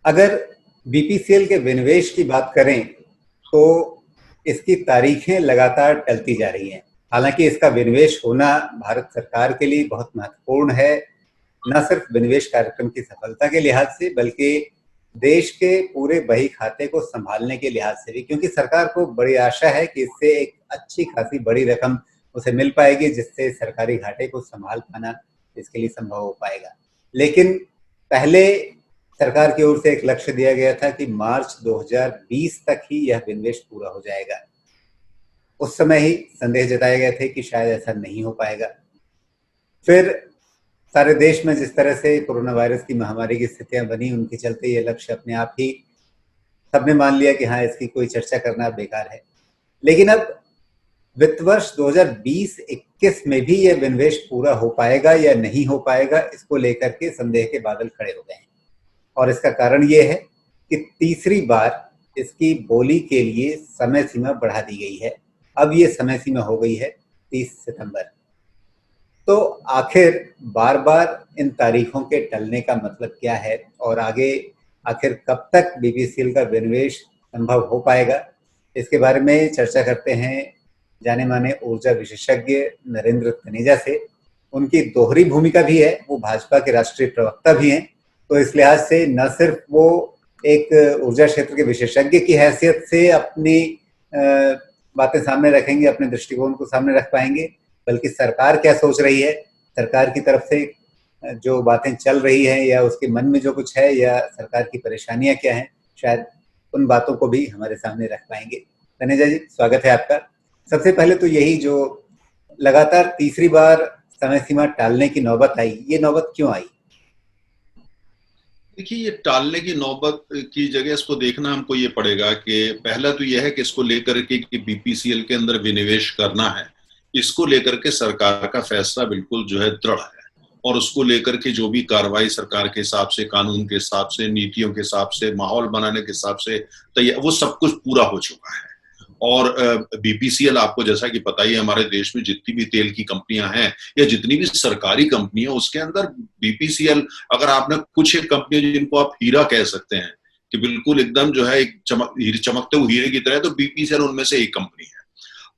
अगर बीपीसीएल के विनिवेश की बात करें तो इसकी तारीखें लगातार टलती जा रही हैं। हालांकि इसका विनिवेश होना भारत सरकार के लिए बहुत महत्वपूर्ण है, न सिर्फ विनिवेश कार्यक्रम की सफलता के लिहाज से बल्कि देश के पूरे बही खाते को संभालने के लिहाज से भी, क्योंकि सरकार को बड़ी आशा है कि इससे एक अच्छी खासी बड़ी रकम उसे मिल पाएगी जिससे सरकारी घाटे को संभाल पाना इसके लिए संभव हो पाएगा। लेकिन पहले सरकार की ओर से एक लक्ष्य दिया गया था कि मार्च 2020 तक ही यह विनिवेश पूरा हो जाएगा। उस समय ही संदेह जताए गए थे कि शायद ऐसा नहीं हो पाएगा। फिर सारे देश में जिस तरह से कोरोना वायरस की महामारी की स्थितियां बनी, उनके चलते ये लक्ष्य अपने आप ही सबने मान लिया कि हाँ, इसकी कोई चर्चा करना बेकार है। लेकिन अब वित्त वर्ष 2020-21 में भी यह विनिवेश पूरा हो पाएगा या नहीं हो पाएगा, इसको लेकर के संदेह के बादल खड़े हो गए हैं। और इसका कारण यह है कि तीसरी बार इसकी बोली के लिए समय सीमा बढ़ा दी गई है। अब ये समय सीमा हो गई है 30 सितंबर। तो आखिर बार बार इन तारीखों के टलने का मतलब क्या है और आगे आखिर कब तक बीपीसीएल का विनिवेश संभव हो पाएगा, इसके बारे में चर्चा करते हैं जाने माने ऊर्जा विशेषज्ञ नरेंद्र तनेजा से। उनकी दोहरी भूमिका भी है, वो भाजपा के राष्ट्रीय प्रवक्ता भी हैं, तो इस लिहाज से न सिर्फ वो एक ऊर्जा क्षेत्र के विशेषज्ञ की हैसियत से अपनी बातें सामने रखेंगे, अपने दृष्टिकोण को सामने रख पाएंगे, बल्कि सरकार क्या सोच रही है, सरकार की तरफ से जो बातें चल रही हैं या उसके मन में जो कुछ है या सरकार की परेशानियां क्या हैं, शायद उन बातों को भी हमारे सामने रख पाएंगे। तनेजा जी, स्वागत है आपका। सबसे पहले तो यही, जो लगातार तीसरी बार समय सीमा टालने की नौबत आई, ये नौबत क्यों आई? देखिए, ये टालने की नौबत की जगह इसको देखना हमको ये पड़ेगा कि पहला तो यह है कि इसको लेकर के कि बीपीसीएल के अंदर विनिवेश करना है, इसको लेकर के सरकार का फैसला बिल्कुल जो है दृढ़ है और उसको लेकर के जो भी कार्रवाई सरकार के हिसाब से, कानून के हिसाब से, नीतियों के हिसाब से, माहौल बनाने के हिसाब से तैयार, वो सब कुछ पूरा हो चुका है। और बीपीसीएल आपको जैसा कि पता ही है, हमारे देश में जितनी भी तेल की कंपनियां हैं या जितनी भी सरकारी कंपनी है, उसके अंदर बीपीसीएल, अगर आपने कुछ एक कंपनी जिनको आप हीरा कह सकते हैं कि बिल्कुल एकदम जो है एक चमकते हुए हीरे की तरह, तो बीपीसीएल उनमें से एक कंपनी है।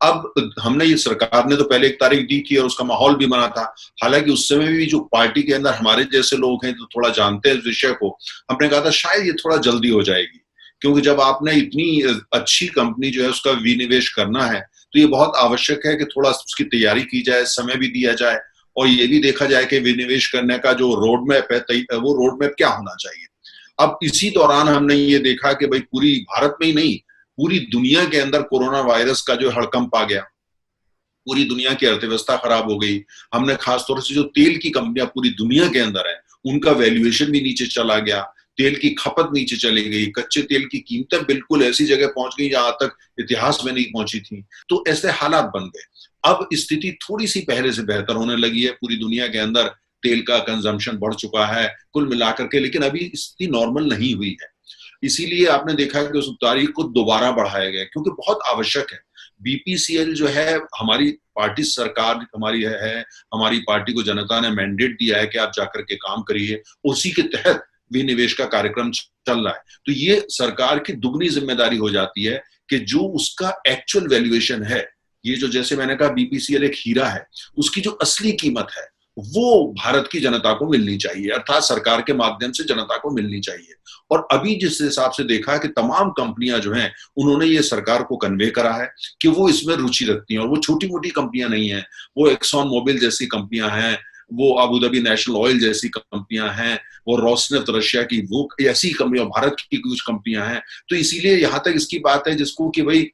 अब हमने ये, सरकार ने तो पहले एक तारीख दी थी और उसका माहौल भी बना था। हालांकि उस समय भी जो पार्टी के अंदर हमारे जैसे लोग हैं जो थोड़ा जानते हैं इस विषय को, हमने कहा था शायद ये थोड़ा जल्दी हो जाएगी, क्योंकि जब आपने इतनी अच्छी कंपनी जो है उसका विनिवेश करना है तो ये बहुत आवश्यक है कि थोड़ा उसकी तैयारी की जाए, समय भी दिया जाए और ये भी देखा जाए कि विनिवेश करने का जो रोड मैप है वो रोड मैप क्या होना चाहिए। अब इसी दौरान हमने ये देखा कि भाई पूरी भारत में ही नहीं, पूरी दुनिया के अंदर कोरोना वायरस का जो हड़कंप आ गया, पूरी दुनिया की अर्थव्यवस्था खराब हो गई। हमने खासतौर से जो तेल की कंपनियां पूरी दुनिया के अंदर है, उनका वैल्यूएशन भी नीचे चला गया, तेल की खपत नीचे चली गई, कच्चे तेल की कीमतें बिल्कुल ऐसी जगह पहुंच गई जहां तक इतिहास में नहीं पहुंची थी। तो ऐसे हालात बन गए। अब स्थिति थोड़ी सी पहले से बेहतर होने लगी है, पूरी दुनिया के अंदर तेल का कंजम्पशन बढ़ चुका है कुल मिलाकर के, लेकिन अभी स्थिति नॉर्मल नहीं हुई है। इसीलिए आपने देखा कि उस तारीख को दोबारा बढ़ाया गया क्योंकि बहुत आवश्यक है। बीपीसीएल जो है, हमारी पार्टी सरकार हमारी है, हमारी पार्टी को जनता ने मैंडेट दिया है कि आप जाकर के काम करिए, उसी के तहत विनिवेश का कार्यक्रम चल रहा है। तो ये सरकार की दुगनी जिम्मेदारी हो जाती है कि जो उसका एक्चुअल वैल्यूएशन है, ये जो जैसे मैंने कहा बीपीसीएल एक हीरा है, उसकी जो असली कीमत है वो भारत की जनता को मिलनी चाहिए, अर्थात सरकार के माध्यम से जनता को मिलनी चाहिए। और अभी जिस हिसाब से देखा कि तमाम कंपनियां जो हैं, उन्होंने ये सरकार को कन्वे करा है कि वो इसमें रुचि रखती हैं और वो छोटी मोटी कंपनियां नहीं हैं, वो एक्सॉन मोबिल जैसी कंपनियां हैं, वो अबू धाबी नेशनल ऑयल जैसी कंपनियां हैं, वो रोसनेफ्ट रशिया की, वो ऐसी कंपनियां, भारत की कुछ कंपनियां हैं। तो इसीलिए यहां तक इसकी बात है जिसको कि भाई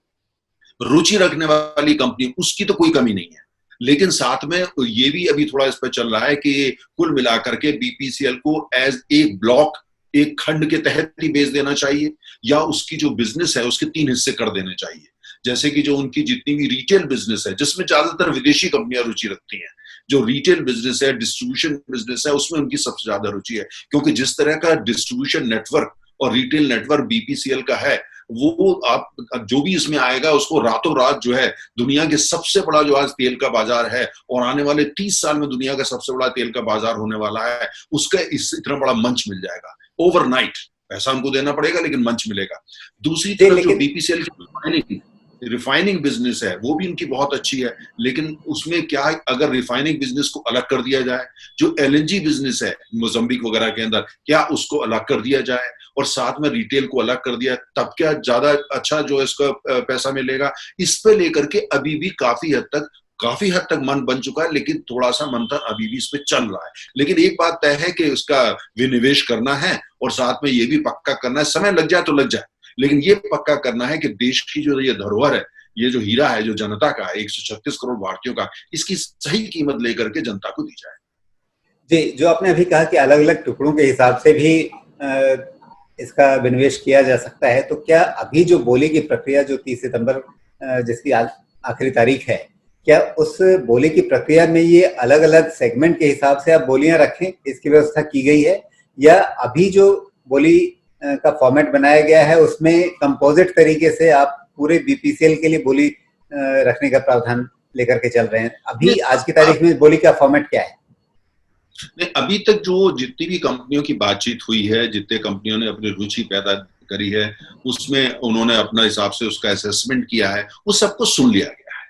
रुचि रखने वाली कंपनी, उसकी तो कोई कमी नहीं है। लेकिन साथ में ये भी अभी थोड़ा इस पर चल रहा है कि कुल मिलाकर के बीपीसीएल को एज एक ब्लॉक, एक खंड के तहत ही बेच देना चाहिए या उसकी जो बिजनेस है उसके 3 हिस्से कर देने चाहिए। जैसे कि जो उनकी जितनी भी रिटेल बिजनेस है, जिसमें ज्यादातर विदेशी कंपनियां रुचि रखती हैं, जो रिटेल बिजनेस है, डिस्ट्रीब्यूशन बिजनेस है, उसमें उनकी सबसे ज्यादा रुचि है। क्योंकि जिस तरह का डिस्ट्रीब्यूशन नेटवर्क और रिटेल नेटवर्क बीपीसीएल का है, वो आप जो भी इसमें आएगा उसको रातों रात जो है दुनिया के सबसे बड़ा जो आज तेल का बाजार है और आने वाले 30 साल में दुनिया का सबसे बड़ा तेल का बाजार होने वाला है, उसका इस इतना बड़ा मंच मिल जाएगा ओवरनाइट। पैसा उनको देना पड़ेगा लेकिन मंच मिलेगा। दूसरी जी, तरफ जो लेकिन बीपीसीएल की रिफाइनिंग बिजनेस है वो भी इनकी बहुत अच्छी है, लेकिन उसमें क्या है, अगर रिफाइनिंग बिजनेस को अलग कर दिया जाए, जो एलएनजी बिजनेस है मोजम्बिक वगैरह के अंदर, क्या उसको अलग कर दिया जाए और साथ में रिटेल को अलग कर दिया, तब क्या ज्यादा अच्छा जो इसका पैसा मिलेगा। इस पे लेकर के अभी भी काफी हद तक मन बन चुका है, लेकिन थोड़ा सा मंथन अभी भी इस पे चल रहा है। लेकिन एक बात तय है कि उसका विनिवेश करना है और साथ में ये भी पक्का करना है, समय लग जाए तो लग जाए, लेकिन ये पक्का करना है कि देश की जो ये धरोहर है, ये जो हीरा है, जो जनता का है, 136 करोड़ भारतीयों का, इसकी सही कीमत लेकर के जनता को दी जाए। जी, जो आपने अभी कहा कि अलग अलग टुकड़ों के हिसाब से भी इसका विनिवेश किया जा सकता है, तो क्या अभी जो बोली की प्रक्रिया जो 30 सितंबर जिसकी आखिरी तारीख है, क्या उस बोली की प्रक्रिया में ये अलग अलग सेगमेंट के हिसाब से आप बोलियां रखें, इसकी व्यवस्था की गई है, या अभी जो बोली का फॉर्मेट बनाया गया है उसमें कंपोजिट तरीके से आप पूरे बीपीसीएल के लिए बोली रखने का प्रावधान लेकर के चल रहे हैं? अभी आज की तारीख में बोली का फॉर्मेट क्या है? नहीं, अभी तक जो जितनी भी कंपनियों की बातचीत हुई है, जितने कंपनियों ने अपनी रुचि पैदा करी है, उसमें उन्होंने अपना हिसाब से उसका असेसमेंट किया है, उस सबको सुन लिया गया है,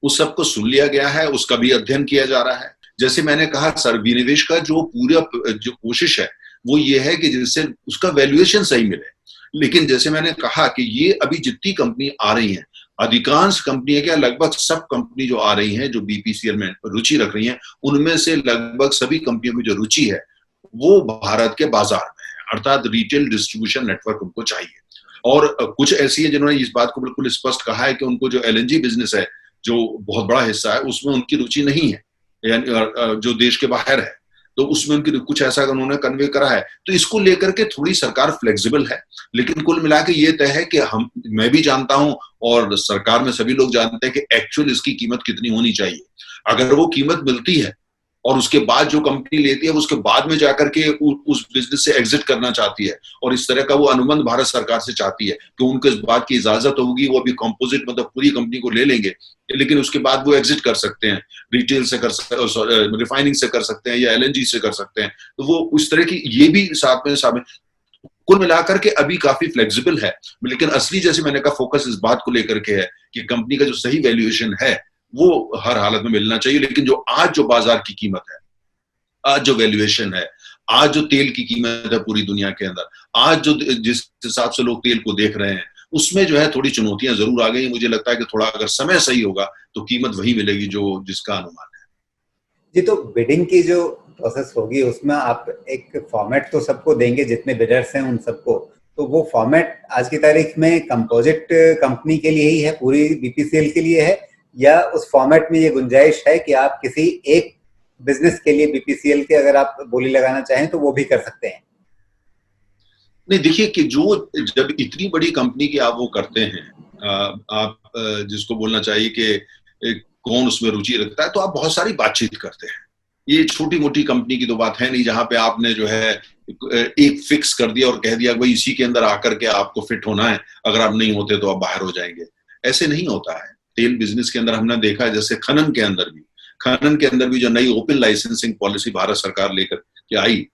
उस सबको सुन लिया गया है, उसका भी अध्ययन किया जा रहा है। जैसे मैंने कहा, सर, विनिवेश का जो पूरा जो कोशिश है वो ये है कि जिससे उसका वैल्यूएशन सही मिले। लेकिन जैसे मैंने कहा कि ये अभी जितनी कंपनी आ रही हैं, अधिकांश कंपनी क्या, लगभग सब कंपनी जो आ रही हैं, जो बीपीसीएल में रुचि रख रही हैं, उनमें से लगभग सभी कंपनियों की जो रुचि है वो भारत के बाजार में है, अर्थात रिटेल डिस्ट्रीब्यूशन नेटवर्क उनको चाहिए। और कुछ ऐसी है जिन्होंने इस बात को बिल्कुल स्पष्ट कहा है कि उनको जो एलएनजी बिजनेस है, जो बहुत बड़ा हिस्सा है, उसमें उनकी रुचि नहीं है, यानी जो देश के बाहर है, तो उसमें उनकी कुछ ऐसा उन्होंने कन्वे करा है। तो इसको लेकर के थोड़ी सरकार फ्लेक्सिबल है, लेकिन कुल मिला के ये तय है कि मैं भी जानता हूं और सरकार में सभी लोग जानते हैं कि एक्चुअल इसकी कीमत कितनी होनी चाहिए। अगर वो कीमत मिलती है और उसके बाद जो कंपनी लेती है उसके बाद में जाकर के उस बिजनेस से एग्जिट करना चाहती है, और इस तरह का वो अनुबंध भारत सरकार से चाहती है कि उनको इस बात की इजाजत होगी, वो अभी कंपोजिट मतलब पूरी कंपनी को ले लेंगे, लेकिन उसके बाद वो एग्जिट कर सकते हैं, रिटेल से कर सकते हैं, रिफाइनिंग से कर सकते हैं, या एलएनजी से कर सकते हैं। तो वो उस तरह की ये भी साथ में शामिल, कुल मिलाकर के अभी काफी फ्लेक्सिबल है। लेकिन असली, जैसे मैंने कहा, फोकस इस बात को लेकर के है कि कंपनी का जो सही वैल्यूएशन है वो हर हालत में मिलना चाहिए। लेकिन जो आज जो बाजार की कीमत है, आज जो वैल्यूएशन है, आज जो तेल की कीमत है पूरी दुनिया के अंदर, आज जो जिस हिसाब से लोग तेल को देख रहे हैं, उसमें जो है थोड़ी चुनौतियां जरूर आ गई। मुझे लगता है कि थोड़ा अगर समय सही होगा तो कीमत वही मिलेगी जो जिसका अनुमान है। जी, तो बिडिंग की जो प्रोसेस होगी उसमें आप एक फॉर्मेट तो सबको देंगे, जितने बिडर्स हैं उन सबको, तो वो फॉर्मेट आज की तारीख में कंपोजिट कंपनी के लिए ही है, पूरी बीपीसीएल के लिए है, या उस फॉर्मेट में ये गुंजाइश है कि आप किसी एक बिजनेस के लिए बीपीसीएल के अगर आप बोली लगाना चाहें तो वो भी कर सकते हैं? नहीं, देखिए कि जो जब इतनी बड़ी कंपनी की आप वो करते हैं, आप जिसको बोलना चाहिए कि कौन उसमें रुचि रखता है, तो आप बहुत सारी बातचीत करते हैं। ये छोटी मोटी कंपनी की तो बात है नहीं जहां पे आपने जो है एक फिक्स कर दिया और कह दिया भाई इसी के अंदर आकर के आपको फिट होना है, अगर आप नहीं होते तो आप बाहर हो जाएंगे। ऐसे नहीं होता है। तेल बिजनेस के अंदर हमने देखा है, जैसे खनन के अंदर भी जो नई ओपन लाइसेंसिंग पॉलिसी भारत सरकार लेकर के आई,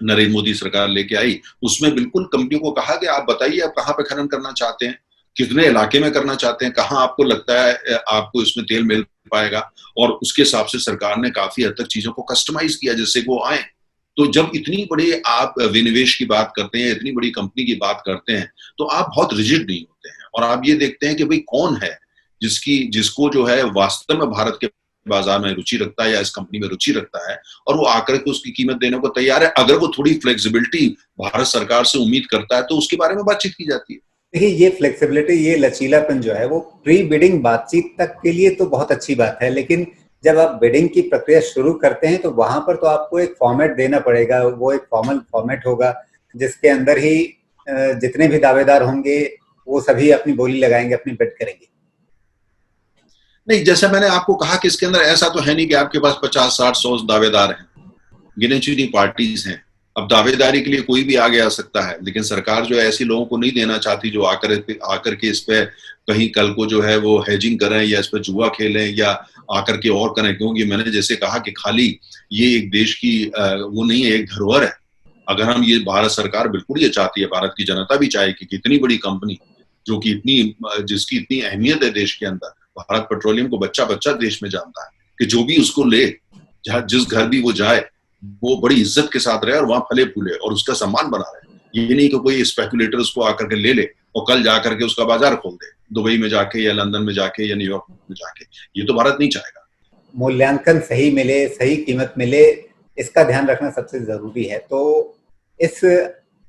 नरेंद्र मोदी सरकार लेके आई, उसमें बिल्कुल कंपनियों को कहा कि आप बताइए आप कहाँ पे खनन करना चाहते हैं, कितने इलाके में करना चाहते हैं, कहाँ आपको लगता है आपको इसमें तेल मिल पाएगा, और उसके हिसाब से सरकार ने काफी हद तक चीजों को कस्टमाइज किया जिससे वो आए। तो जब इतनी बड़ी आप विनिवेश की बात करते हैं, इतनी बड़ी कंपनी की बात करते हैं, तो आप बहुत रिजिड नहीं होते हैं और आप ये देखते हैं कि भाई कौन है जिसको जो है वास्तव में भारत के बाजार में रुचि रखता है या इस कंपनी में रुचि रखता है, और वो आकर के उसकी कीमत देने को तैयार है। अगर वो थोड़ी फ्लेक्सिबिलिटी भारत सरकार से उम्मीद करता है तो उसके बारे में बातचीत की जाती है। देखिए, ये फ्लेक्सिबिलिटी, ये लचीलापन जो है वो प्री बिडिंग बातचीत तक के लिए तो बहुत अच्छी बात है, लेकिन जब आप बिडिंग की प्रक्रिया शुरू करते हैं तो वहां पर तो आपको एक फॉर्मेट देना पड़ेगा। वो एक फॉर्मल फॉर्मेट होगा जिसके अंदर ही जितने भी दावेदार होंगे वो सभी अपनी बोली लगाएंगे, अपनी बिड करेंगे। नहीं, जैसे मैंने आपको कहा कि इसके अंदर ऐसा तो है नहीं कि आपके पास 50, 60, 100 दावेदार हैं, गिने चुनी पार्टीज हैं। अब दावेदारी के लिए कोई भी आगे आ सकता है, लेकिन सरकार जो है ऐसे लोगों को नहीं देना चाहती जो आकर के इस पे कहीं कल को जो है वो हेजिंग करें या इस पे जुआ खेलें या आकर के और करें। क्योंकि मैंने जैसे कहा कि खाली ये एक देश की वो नहीं है, एक धरोहर है, अगर हम ये भारत सरकार बिल्कुल ये चाहती है, भारत की जनता भी चाहे कि इतनी बड़ी कंपनी जो कि जिसकी इतनी अहमियत है देश के अंदर, भारत पेट्रोलियम को बच्चा बच्चा देश में जानता है कि जो भी उसको ले, जहाँ जिस घर भी वो जाए, वो बड़ी इज्जत के साथ रहे और वहां फले फूले और उसका सम्मान बना रहे। ये नहीं कि कोई स्पेकुलेटर उसको आकर के ले ले और कल जाकर के उसका बाजार खोल दे, दुबई में जाके या लंदन में जाके या न्यूयॉर्क में जाके। ये तो भारत नहीं चाहेगा। मूल्यांकन सही मिले, सही कीमत मिले, इसका ध्यान रखना सबसे जरूरी है। तो इस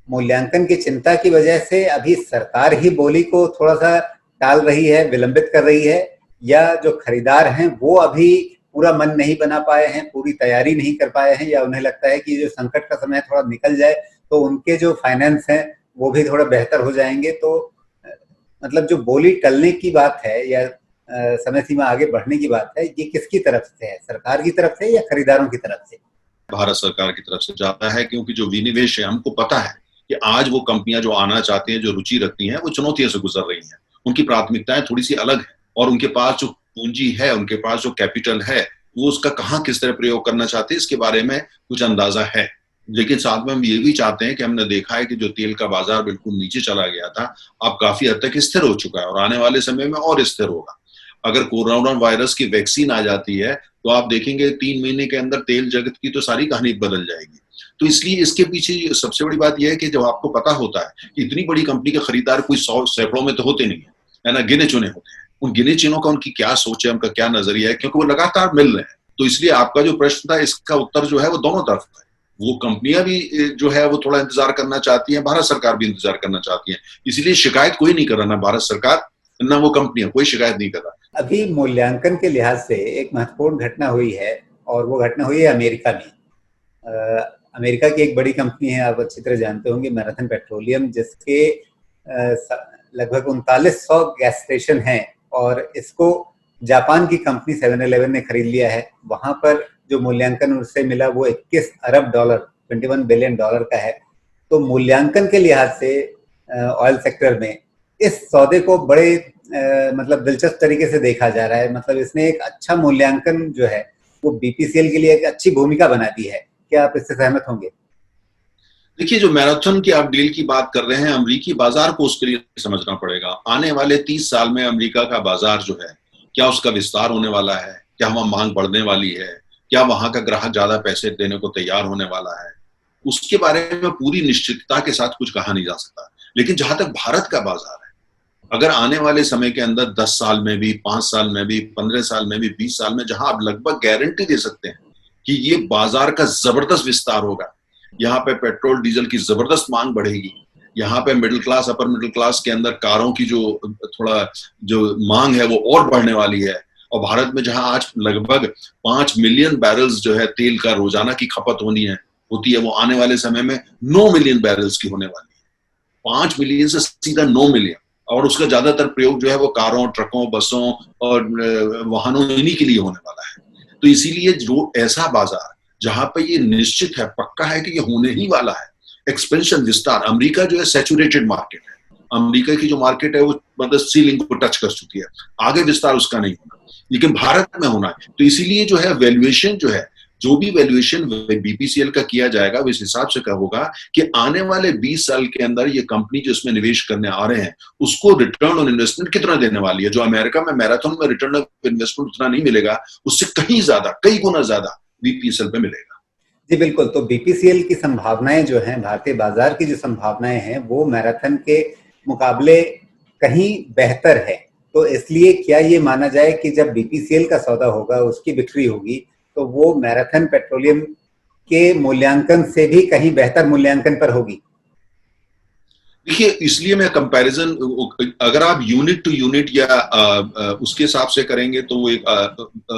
मूल्यांकन की चिंता की वजह से अभी सरकार ही बोली को थोड़ा सा टाल रही है, विलंबित कर रही है, या जो खरीदार हैं वो अभी पूरा मन नहीं बना पाए हैं, पूरी तैयारी नहीं कर पाए हैं, या उन्हें लगता है कि जो संकट का समय थोड़ा निकल जाए तो उनके जो फाइनेंस हैं वो भी थोड़ा बेहतर हो जाएंगे। तो मतलब जो बोली टलने की बात है या समय सीमा आगे बढ़ने की बात है, ये किसकी तरफ से है, सरकार की तरफ से या खरीदारों की तरफ से? भारत सरकार की तरफ से जाता है, क्योंकि जो विनिवेश है, हमको पता है कि आज वो कंपनियां जो आना चाहती हैं, जो रुचि रखती हैं, वो चुनौतियों से गुजर रही हैं। उनकी प्राथमिकताएं थोड़ी सी अलग है और उनके पास जो पूंजी है, उनके पास जो कैपिटल है, वो उसका कहाँ किस तरह प्रयोग करना चाहते हैं, इसके बारे में कुछ अंदाजा है। लेकिन साथ में हम ये भी चाहते हैं कि हमने देखा है कि जो तेल का बाजार बिल्कुल नीचे चला गया था, अब काफी हद तक स्थिर हो चुका है और आने वाले समय में और स्थिर होगा। अगर कोरोना वायरस की वैक्सीन आ जाती है तो आप देखेंगे 3 महीने के अंदर तेल जगत की तो सारी कहानी बदल जाएगी। तो इसलिए इसके पीछे सबसे बड़ी बात यह है कि जब आपको पता होता है कि इतनी बड़ी कंपनी के खरीदार कोई 100 सैकड़ों में तो होते नहीं है ना, गिने चुने होते हैं। उन गिने चुनों का उनकी क्या सोच है, उनका क्या नजरिया है, क्योंकि वो लगातार मिल रहे हैं। तो इसलिए आपका जो प्रश्न था, इसका उत्तर जो है वो दोनों तरफ है। वो कंपनियां भी जो है वो थोड़ा इंतजार करना चाहती हैं, भारत सरकार भी इंतजार करना चाहती है। इसलिए शिकायत कोई नहीं कर रहा, ना भारत सरकार ना वो कंपनियां, कोई शिकायत नहीं कर रहा। अभी मूल्यांकन के लिहाज से एक महत्वपूर्ण घटना हुई है और वो घटना हुई है अमेरिका में। अमेरिका की एक बड़ी कंपनी है, आप अच्छी तरह जानते होंगे, मैराथन पेट्रोलियम, जिसके लगभग 3900 गैस स्टेशन हैं और इसको जापान की कंपनी 7-Eleven ने खरीद लिया है। वहां पर जो मूल्यांकन उससे मिला वो 21 अरब डॉलर, 21 बिलियन डॉलर का है। तो मूल्यांकन के लिहाज से ऑयल सेक्टर में इस सौदे को बड़े मतलब दिलचस्प तरीके से देखा जा रहा है। मतलब इसने एक अच्छा मूल्यांकन जो है वो बीपीसीएल के लिए एक अच्छी भूमिका बना दी है। क्या आप इससे सहमत होंगे? देखिए, जो मैराथन की आप डील की बात कर रहे हैं, अमेरिकी बाजार को उसके लिए समझना पड़ेगा। आने वाले 30 साल में अमेरिका का बाजार जो है, क्या उसका विस्तार होने वाला है, क्या वहां मांग बढ़ने वाली है, क्या वहां का ग्राहक ज्यादा पैसे देने को तैयार होने वाला है, उसके बारे में पूरी निश्चितता के साथ कुछ कहा नहीं जा सकता। लेकिन जहां तक भारत का बाजार है, अगर आने वाले समय के अंदर 10 साल में भी, 5 साल में भी, 15 साल में भी, 20 साल में, जहां आप लगभग गारंटी दे सकते हैं कि ये बाजार का जबरदस्त विस्तार होगा, यहाँ पे पेट्रोल डीजल की जबरदस्त मांग बढ़ेगी, यहाँ पे middle class, upper middle class के अंदर कारों की जो थोड़ा जो मांग है वो और बढ़ने वाली है, और भारत में जहां आज लगभग 5 मिलियन बैरल्स जो है तेल का रोजाना की खपत होती है, वो आने वाले समय में 9 मिलियन बैरल्स की होने वाली है। 5 मिलियन से सीधा 9 मिलियन, और उसका ज्यादातर प्रयोग जो है वो कारों, ट्रकों, बसों और वाहनों इन्हीं के लिए होने वाला है। तो इसीलिए जो ऐसा बाजार जहां पे ये निश्चित है, पक्का है कि ये होने ही वाला है, एक्सपेंशन, विस्तार। अमेरिका जो है सैचुरेटेड मार्केट है, अमेरिका की जो मार्केट है वो मतलब सीलिंग को टच कर चुकी है, आगे विस्तार उसका नहीं होना, लेकिन भारत में होना है। तो इसीलिए जो है वैल्यूएशन जो है, जो भी वैल्यूएशन बीपीसीएल का किया जाएगा वो इस हिसाब से होगा कि आने वाले 20 साल के अंदर ये कंपनी जो इसमें निवेश करने आ रहे हैं उसको रिटर्न ऑन इन्वेस्टमेंट कितना देने वाली है। जो अमेरिका में मैराथन में रिटर्न ऑन इन्वेस्टमेंट उतना नहीं मिलेगा, उससे कहीं ज्यादा, कई गुना ज्यादा बीपीसीएल पे मिलेगा। जी बिल्कुल। तो बीपीसीएल की संभावनाएं जो हैं, भारतीय बाजार की जो संभावनाएं हैं, वो मैराथन के मुकाबले कहीं बेहतर है। तो इसलिए क्या ये माना जाए कि जब बीपीसीएल का सौदा होगा, उसकी बिक्री होगी, तो वो मैराथन पेट्रोलियम के मूल्यांकन से भी कहीं बेहतर मूल्यांकन पर होगी? देखिए, इसलिए मैं कंपैरिजन, अगर आप यूनिट टू यूनिट या उसके हिसाब से करेंगे तो वो एक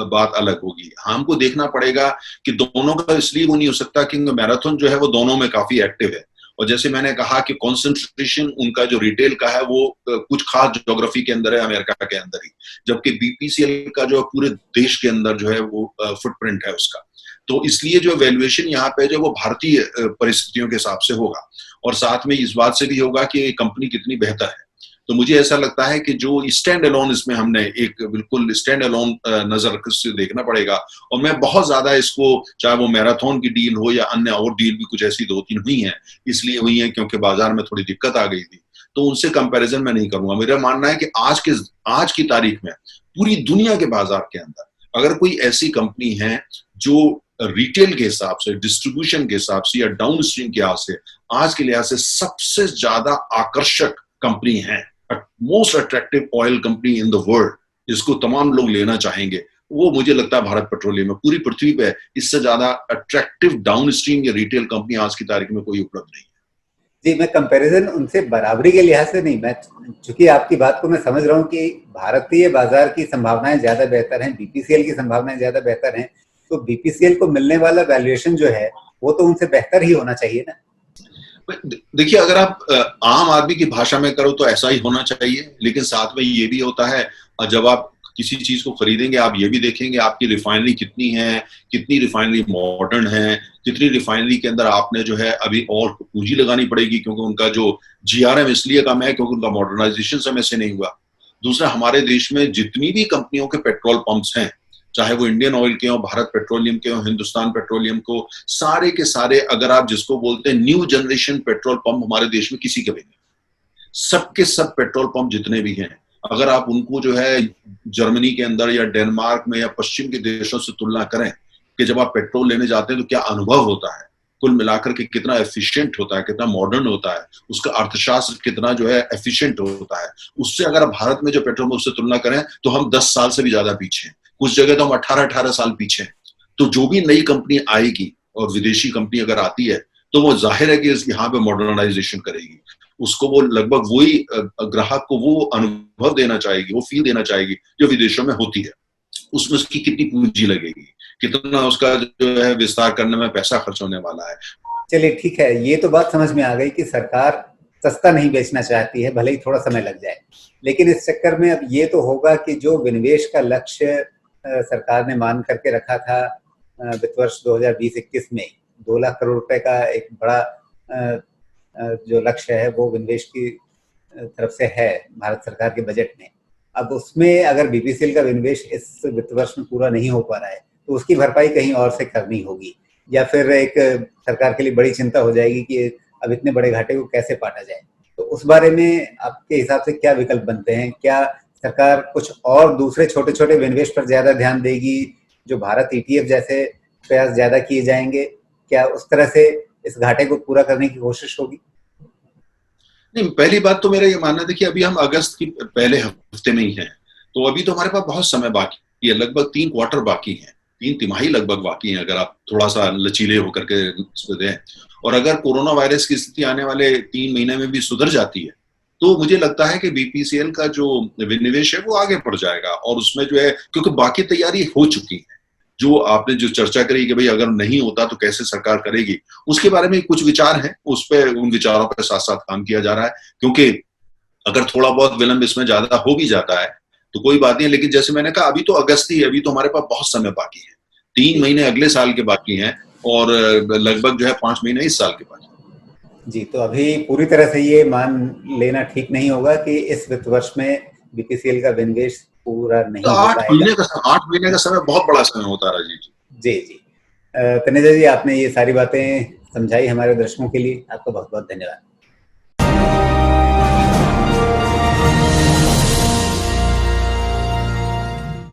बात अलग होगी। हमको देखना पड़ेगा कि दोनों का इसलिए वो नहीं हो सकता कि मैराथन जो है वो दोनों में काफी एक्टिव है, और जैसे मैंने कहा कि कंसंट्रेशन उनका जो रिटेल का है वो कुछ खास ज्योग्राफी के अंदर है, अमेरिका के अंदर ही, जबकि बीपीसीएल का जो पूरे देश के अंदर जो है वो फुटप्रिंट है उसका। तो इसलिए जो वैल्यूएशन यहाँ पे जो वो भारतीय परिस्थितियों के हिसाब से होगा, और साथ में इस बात से भी होगा कि कंपनी कितनी बेहतर है। तो मुझे ऐसा लगता है कि जो स्टैंड अलोन इसमें हमने एक बिल्कुल स्टैंड अलोन नजर से देखना पड़ेगा। और मैं बहुत ज्यादा इसको, चाहे वो मैराथन की डील हो या अन्य और डील भी कुछ ऐसी 2-3 हुई हैं, इसलिए हुई हैं क्योंकि बाजार में थोड़ी दिक्कत आ गई थी, तो उनसे कंपैरिजन मैं नहीं करूंगा। मेरा मानना है कि आज की तारीख में पूरी दुनिया के बाजार के अंदर अगर कोई ऐसी कंपनी है जो रिटेल के हिसाब से, डिस्ट्रीब्यूशन के हिसाब से या डाउन स्ट्रीम के लिहाज से आज के लिहाज से सबसे ज्यादा आकर्षक कंपनी है, most attractive oil company in the world, जिसको तमाम लोग लेना चाहेंगे, वो मुझे लगता है भारत पेट्रोलियम है। पूरी पृथ्वी पे इससे ज्यादा अट्रैक्टिव डाउन स्ट्रीम या रिटेल कंपनी आज की तारीख में कोई उपलब्ध नहीं है। जी, मैं कंपैरिजन उनसे बराबरी के लिहाज से नहीं, मैं चूंकि आपकी बात को मैं समझ रहा हूँ कि भारतीय बाजार की संभावनाएं ज्यादा बेहतर हैं, बीपीसीएल की संभावनाएं ज्यादा बेहतर हैं, तो बीपीसीएल को मिलने वाला वैल्यूएशन जो है वो तो उनसे बेहतर ही होना चाहिए ना। देखिए, अगर आप आम आदमी की भाषा में करो तो ऐसा ही होना चाहिए, लेकिन साथ में ये भी होता है, जब आप किसी चीज को खरीदेंगे आप ये भी देखेंगे आपकी रिफाइनरी कितनी है, कितनी रिफाइनरी मॉडर्न है, कितनी रिफाइनरी के अंदर आपने जो है अभी और पूंजी लगानी पड़ेगी, क्योंकि उनका जो जीआरएम इसलिए कम है क्योंकि उनका मॉडर्नाइजेशन समय से नहीं हुआ। दूसरा, हमारे देश में जितनी भी कंपनियों के पेट्रोल पंप्स हैं, चाहे वो इंडियन ऑयल के हो, भारत पेट्रोलियम के हो, हिंदुस्तान पेट्रोलियम को, सारे के सारे अगर आप जिसको बोलते हैं न्यू जनरेशन पेट्रोल पंप हमारे देश में किसी के भी नहीं। सबके सब पेट्रोल पंप जितने भी हैं, अगर आप उनको जो है जर्मनी के अंदर या डेनमार्क में या पश्चिम के देशों से तुलना करें कि जब आप पेट्रोल लेने जाते हैं तो क्या अनुभव होता है, कुल मिलाकर के कितना एफिशिएंट होता है, कितना मॉडर्न होता है, उसका अर्थशास्त्र कितना जो है एफिशिएंट होता है, उससे अगर भारत में जो पेट्रोल पंप से तुलना करें तो हम 10 साल से भी ज्यादा पीछे हैं, कुछ जगह तो हम 18-18 साल पीछे हैं। तो जो भी नई कंपनी आएगी और विदेशी कंपनी अगर आती है तो वो जाहिर है कि यहाँ पे मॉडर्नाइजेशन करेगी, उसको वो लगभग वही ग्राहक को वो अनुभव देना चाहेगी, वो फील देना चाहेगी जो विदेशों में होती है। उसमें उसकी कितनी पूंजी लगेगी, कितना उसका जो है विस्तार करने में पैसा खर्च होने वाला है। चलिए ठीक है, ये तो बात समझ में आ गई कि सरकार सस्ता नहीं बेचना चाहती है, भले ही थोड़ा समय लग जाए, लेकिन इस चक्कर में अब ये तो होगा कि जो विनिवेश का लक्ष्य सरकार ने मान करके रखा था वित्त वर्ष 2020-21 में 2 लाख करोड़ रुपए का एक बड़ा जो लक्ष्य है वो विनिवेश की तरफ से है भारत सरकार के बजट में। अब उसमें अगर बीपीसीएल का विनिवेश इस वित्त वर्ष में पूरा नहीं हो पा रहा है तो उसकी भरपाई कहीं और से करनी होगी, या फिर एक सरकार के लिए बड़ी चिंता हो जाएगी कि अब इतने बड़े घाटे को कैसे पाटा जाए। तो उस बारे में आपके हिसाब से क्या विकल्प बनते हैं? क्या सरकार कुछ और दूसरे छोटे छोटे विनिवेश पर ज्यादा ध्यान देगी, जो भारत ईटीएफ जैसे प्रयास ज्यादा किए जाएंगे, क्या उस तरह से इस घाटे को पूरा करने की कोशिश होगी? नहीं, पहली बात तो मेरा ये मानना है, देखिए अभी हम अगस्त की पहले हफ्ते में ही हैं, तो अभी तो हमारे पास बहुत समय बाकी है, लगभग 3 क्वार्टर बाकी हैं, 3 तिमाही लगभग बाकी हैं अगर आप थोड़ा सा लचीले होकर के इसमें दें। और अगर कोरोना वायरस की स्थिति आने वाले 3 महीने में भी सुधर जाती है तो मुझे लगता है कि बीपीसीएल का जो विनिवेश है वो आगे बढ़ जाएगा, और उसमें जो है क्योंकि बाकी तैयारी हो चुकी है, जो आपने जो चर्चा करी कि भाई अगर नहीं होता तो कैसे सरकार करेगी, उसके बारे में कुछ विचार हैं, उस पर उन विचारों पर साथ साथ काम किया जा रहा है, क्योंकि अगर थोड़ा बहुत विलंब इसमें ज्यादा हो भी जाता है तो कोई बात नहीं है, लेकिन जैसे मैंने कहा अभी तो अगस्त ही है, अभी तो हमारे पास बहुत समय बाकी है, 3 महीने अगले साल के बाकी हैं और लगभग जो है 5 महीने इस साल के बाकी। जी, तो अभी पूरी तरह से ये मान लेना ठीक नहीं होगा कि इस वित्त वर्ष में बीपीसीएल का विनिवेश पूरा नहीं हो पाएगा। 8 महीने का समय बहुत बड़ा समय होता है राजीव जी। जी, तनेजा जी, आपने ये सारी बातें समझाई हमारे दर्शकों के लिए, आपका बहुत बहुत धन्यवाद।